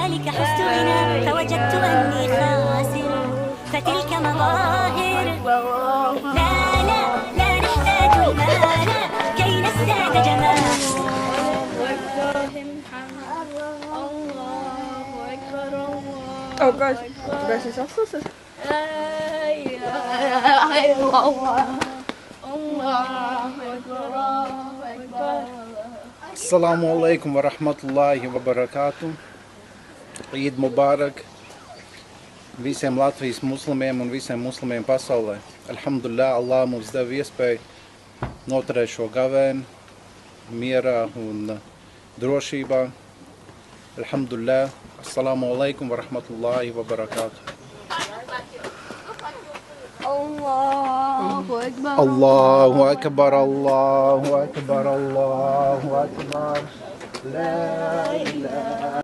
ذلك حزت غنى فوجدت أني خاسر فتلك مظاهر. لا لا لا نحتاج المال كي نزداد جمال. Oh guys, guys is afgelopen. Assalamu alaikum wa rahmatullahi wa barakatuh. Eid Mubarak visiem Latvijas muslimiem un visiem muslimiem pasaulē. Alhamdulillah, Allah mums deva iespēju noturēt šo gavēni mierā un drošībā. Alhamdulillah. Assalamu alaikum wa rahmatullahi wa barakatuh. Allahu Akbar. Allahu Akbar, Allahu Akbar, Allahu Akbar. La ilaha